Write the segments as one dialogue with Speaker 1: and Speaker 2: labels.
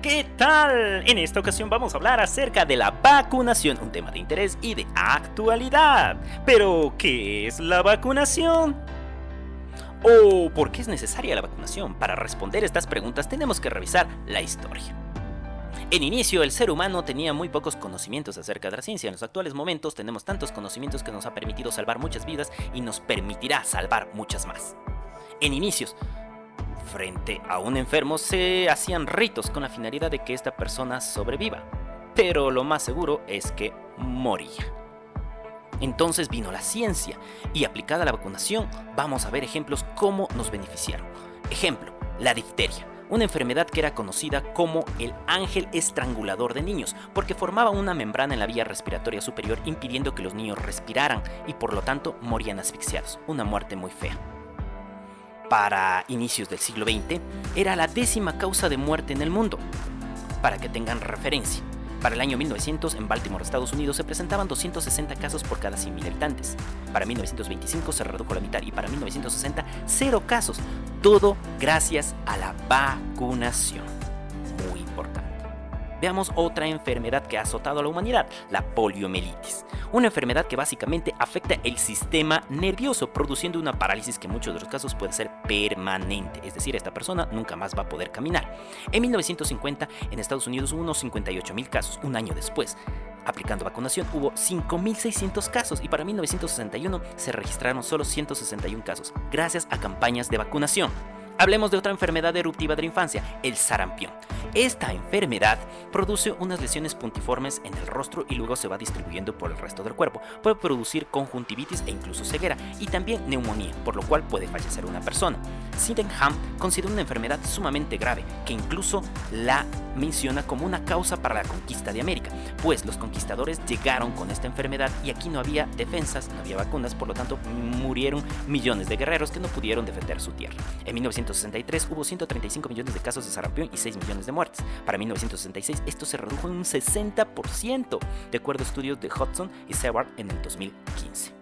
Speaker 1: ¿Qué tal? En esta ocasión vamos a hablar acerca de la vacunación, un tema de interés y de actualidad. Pero, ¿qué es la vacunación? ¿O por qué es necesaria la vacunación? Para responder estas preguntas tenemos que revisar la historia. En inicio, el ser humano tenía muy pocos conocimientos acerca de la ciencia. En los actuales momentos tenemos tantos conocimientos que nos ha permitido salvar muchas vidas y nos permitirá salvar muchas más. En inicios, frente a un enfermo se hacían ritos con la finalidad de que esta persona sobreviva, pero lo más seguro es que moría. Entonces vino la ciencia y aplicada a la vacunación vamos a ver ejemplos cómo nos beneficiaron. Ejemplo, la difteria, una enfermedad que era conocida como el ángel estrangulador de niños, porque formaba una membrana en la vía respiratoria superior impidiendo que los niños respiraran y por lo tanto morían asfixiados, una muerte muy fea. Para inicios del siglo XX, era la 10ª causa de muerte en el mundo. Para que tengan referencia, para el año 1900 en Baltimore, Estados Unidos, se presentaban 260 casos por cada 100.000 habitantes. Para 1925 se redujo a la mitad y para 1960, 0 casos. Todo gracias a la vacunación. Muy importante. Veamos otra enfermedad que ha azotado a la humanidad, la poliomielitis. Una enfermedad que básicamente afecta el sistema nervioso, produciendo una parálisis que en muchos de los casos puede ser permanente, es decir, esta persona nunca más va a poder caminar. En 1950, en Estados Unidos hubo unos 58.000 casos. Un año después, aplicando vacunación, hubo 5.600 casos y para 1961 se registraron solo 161 casos, gracias a campañas de vacunación. Hablemos de otra enfermedad eruptiva de la infancia, el sarampión. Esta enfermedad produce unas lesiones puntiformes en el rostro y luego se va distribuyendo por el resto del cuerpo. Puede producir conjuntivitis e incluso ceguera y también neumonía, por lo cual puede fallecer una persona. Sydenham considera una enfermedad sumamente grave, que incluso la menciona como una causa para la conquista de América, pues los conquistadores llegaron con esta enfermedad y aquí no había defensas, no había vacunas, por lo tanto murieron millones de guerreros que no pudieron defender su tierra. En 1963 hubo 135 millones de casos de sarampión y 6 millones de muertes. Para 1966 esto se redujo en un 60%, de acuerdo a estudios de Hudson y Seward en el 2015.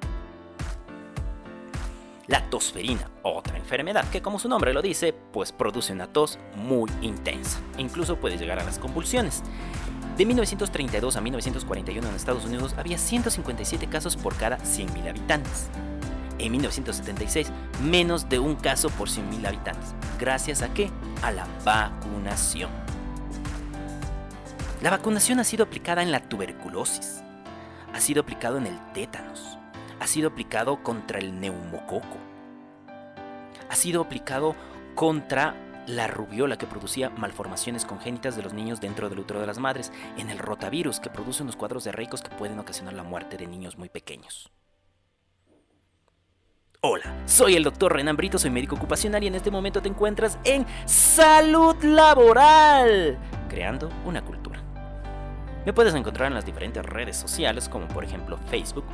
Speaker 1: La tosferina, otra enfermedad que, como su nombre lo dice, pues produce una tos muy intensa, incluso puede llegar a las convulsiones. De 1932 a 1941 en Estados Unidos había 157 casos por cada 100.000 habitantes. En 1976, menos de un caso por 100.000 habitantes. ¿Gracias a qué? A la vacunación. La vacunación ha sido aplicada en la tuberculosis, ha sido aplicado en el tétanos, ha sido aplicado contra el neumococo, ha sido aplicado contra la rubiola, que producía malformaciones congénitas de los niños dentro del útero de las madres, en el rotavirus, que produce unos cuadros diarreicos que pueden ocasionar la muerte de niños muy pequeños. Hola, soy el Dr. Renan Brito, soy médico ocupacional y en este momento te encuentras en Salud Laboral, creando una cultura. Me puedes encontrar en las diferentes redes sociales como por ejemplo Facebook,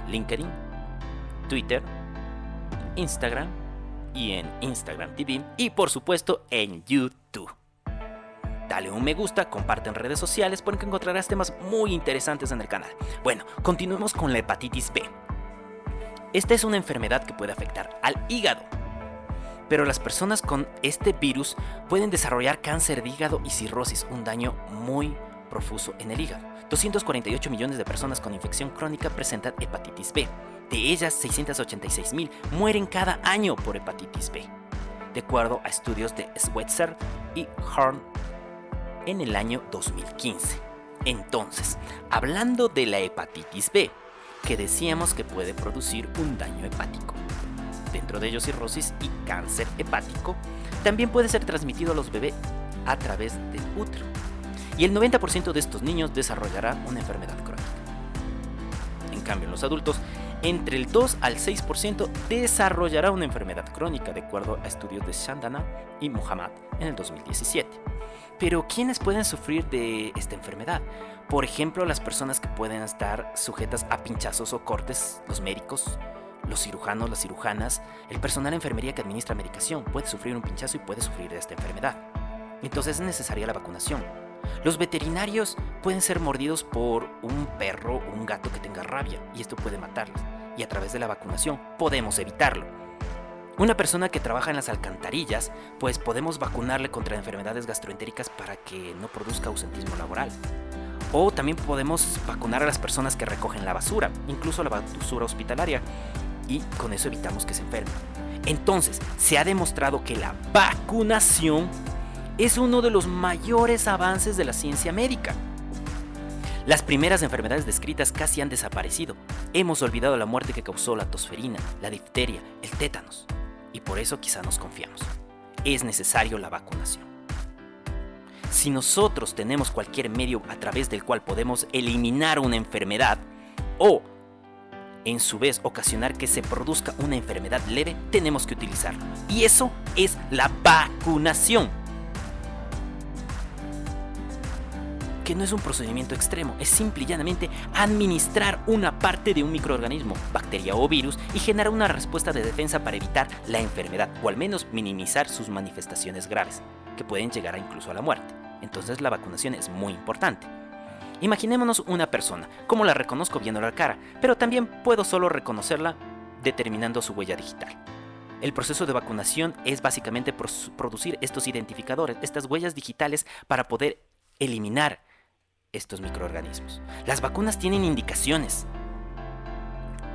Speaker 1: LinkedIn, Twitter, Instagram y en Instagram TV y por supuesto en YouTube. Dale un me gusta, comparte en redes sociales porque encontrarás temas muy interesantes en el canal. Bueno, continuemos con la hepatitis B. Esta es una enfermedad que puede afectar al hígado, pero las personas con este virus pueden desarrollar cáncer de hígado y cirrosis, un daño muy profuso en el hígado. 248 millones de personas con infección crónica presentan hepatitis B. De ellas, 686.000 mueren cada año por hepatitis B, de acuerdo a estudios de Switzer y Horn en el año 2015. Entonces, hablando de la hepatitis B, que decíamos que puede producir un daño hepático, dentro de ellos cirrosis y cáncer hepático, también puede ser transmitido a los bebés a través del útero. Y el 90% de estos niños desarrollará una enfermedad crónica. En cambio, en los adultos, entre el 2 al 6% desarrollará una enfermedad crónica, de acuerdo a estudios de Shandana y Muhammad en el 2017. Pero, ¿quiénes pueden sufrir de esta enfermedad? Por ejemplo, las personas que pueden estar sujetas a pinchazos o cortes, los médicos, los cirujanos, las cirujanas, el personal de enfermería que administra medicación puede sufrir un pinchazo y puede sufrir de esta enfermedad. Entonces es necesaria la vacunación. Los veterinarios pueden ser mordidos por un perro o un gato que tenga rabia y esto puede matarlos. Y a través de la vacunación podemos evitarlo. Una persona que trabaja en las alcantarillas, pues podemos vacunarle contra enfermedades gastroentéricas para que no produzca ausentismo laboral. O también podemos vacunar a las personas que recogen la basura, incluso la basura hospitalaria, y con eso evitamos que se enfermen. Entonces, se ha demostrado que la vacunación es uno de los mayores avances de la ciencia médica. Las primeras enfermedades descritas casi han desaparecido. Hemos olvidado la muerte que causó la tosferina, la difteria, el tétanos. Y por eso quizá nos confiamos. Es necesario la vacunación. Si nosotros tenemos cualquier medio a través del cual podemos eliminar una enfermedad o, en su vez, ocasionar que se produzca una enfermedad leve, tenemos que utilizarlo. Y eso es la vacunación. Que no es un procedimiento extremo, es simple y llanamente administrar una parte de un microorganismo, bacteria o virus, y generar una respuesta de defensa para evitar la enfermedad, o al menos minimizar sus manifestaciones graves, que pueden llegar incluso a la muerte. Entonces la vacunación es muy importante. Imaginémonos una persona, como la reconozco viendo la cara, pero también puedo solo reconocerla determinando su huella digital. El proceso de vacunación es básicamente producir estos identificadores, estas huellas digitales para poder eliminar estos microorganismos. Las vacunas tienen indicaciones,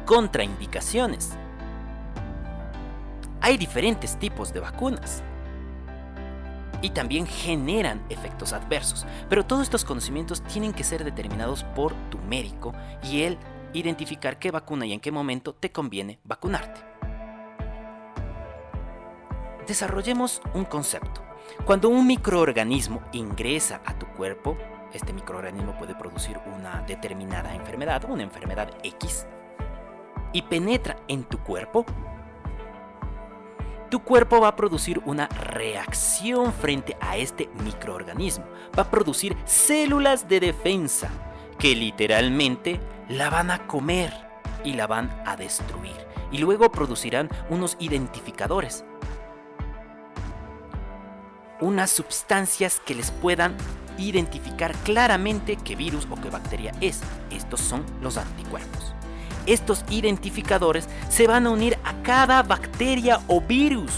Speaker 1: contraindicaciones. Hay diferentes tipos de vacunas y también generan efectos adversos, pero todos estos conocimientos tienen que ser determinados por tu médico y él identificar qué vacuna y en qué momento te conviene vacunarte. Desarrollemos un concepto. Cuando un microorganismo ingresa a tu cuerpo, este microorganismo puede producir una determinada enfermedad, una enfermedad X, y penetra en tu cuerpo va a producir una reacción frente a este microorganismo. Va a producir células de defensa que literalmente la van a comer y la van a destruir. Y luego producirán unos identificadores, unas sustancias que les puedan identificar claramente qué virus o qué bacteria es. Estos son los anticuerpos. Estos identificadores se van a unir a cada bacteria o virus,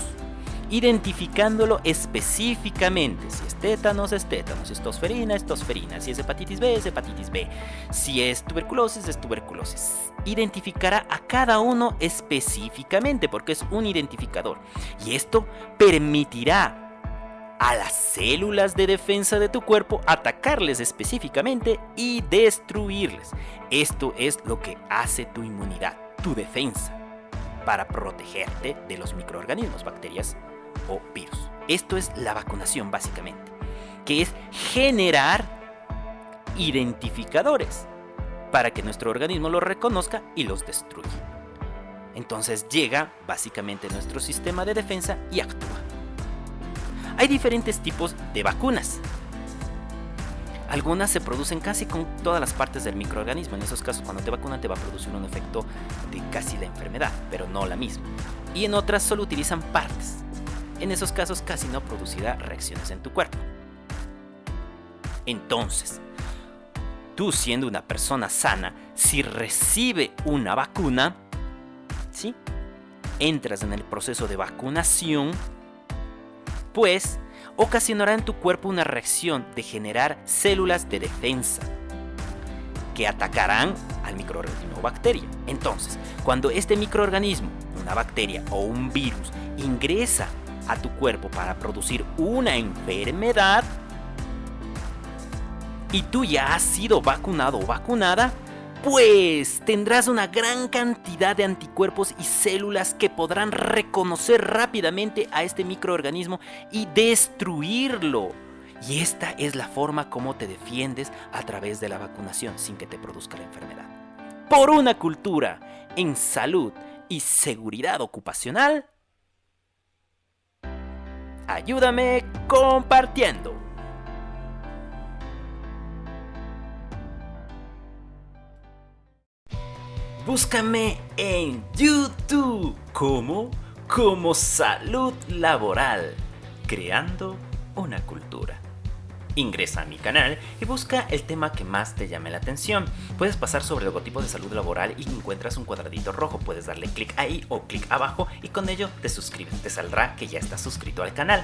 Speaker 1: identificándolo específicamente. Si es tétanos, es tétanos. Si es tosferina, es tosferina. Si es hepatitis B, es hepatitis B. Si es tuberculosis, es tuberculosis. Identificará a cada uno específicamente porque es un identificador. Y esto permitirá a las células de defensa de tu cuerpo atacarles específicamente y destruirles. Esto es lo que hace tu inmunidad, tu defensa, para protegerte de los microorganismos, bacterias o virus. Esto es la vacunación básicamente, que es generar identificadores para que nuestro organismo los reconozca y los destruya. Entonces llega básicamente nuestro sistema de defensa y actúa. Hay diferentes tipos de vacunas. Algunas se producen casi con todas las partes del microorganismo. En esos casos, cuando te vacunan, te va a producir un efecto de casi la enfermedad, pero no la misma. Y en otras solo utilizan partes. En esos casos casi no producirá reacciones en tu cuerpo. Entonces, tú siendo una persona sana, si recibe una vacuna, ¿sí?, entras en el proceso de vacunación, pues ocasionará en tu cuerpo una reacción de generar células de defensa que atacarán al microorganismo o bacteria. Entonces, cuando este microorganismo, una bacteria o un virus, ingresa a tu cuerpo para producir una enfermedad y tú ya has sido vacunado o vacunada, pues tendrás una gran cantidad de anticuerpos y células que podrán reconocer rápidamente a este microorganismo y destruirlo. Y esta es la forma como te defiendes a través de la vacunación sin que te produzca la enfermedad. Por una cultura en salud y seguridad ocupacional, ayúdame compartiendo. Búscame en YouTube como Salud Laboral, creando una cultura. Ingresa a mi canal y busca el tema que más te llame la atención. Puedes pasar sobre el logotipo de salud laboral y encuentras un cuadradito rojo. Puedes darle clic ahí o clic abajo y con ello te suscribes. Te saldrá que ya estás suscrito al canal.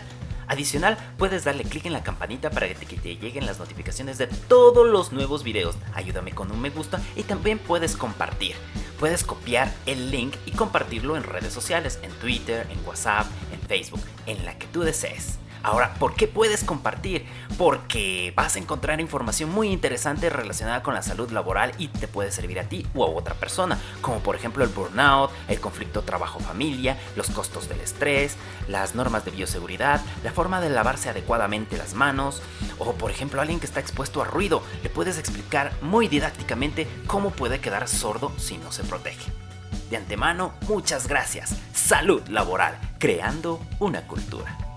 Speaker 1: Adicional, puedes darle clic en la campanita para que te lleguen las notificaciones de todos los nuevos videos. Ayúdame con un me gusta y también puedes compartir. Puedes copiar el link y compartirlo en redes sociales, en Twitter, en WhatsApp, en Facebook, en la que tú desees. Ahora, ¿por qué puedes compartir? Porque vas a encontrar información muy interesante relacionada con la salud laboral y te puede servir a ti o a otra persona, como por ejemplo el burnout, el conflicto trabajo-familia, los costos del estrés, las normas de bioseguridad, la forma de lavarse adecuadamente las manos, o por ejemplo alguien que está expuesto a ruido, le puedes explicar muy didácticamente cómo puede quedar sordo si no se protege. De antemano, muchas gracias. Salud laboral, creando una cultura.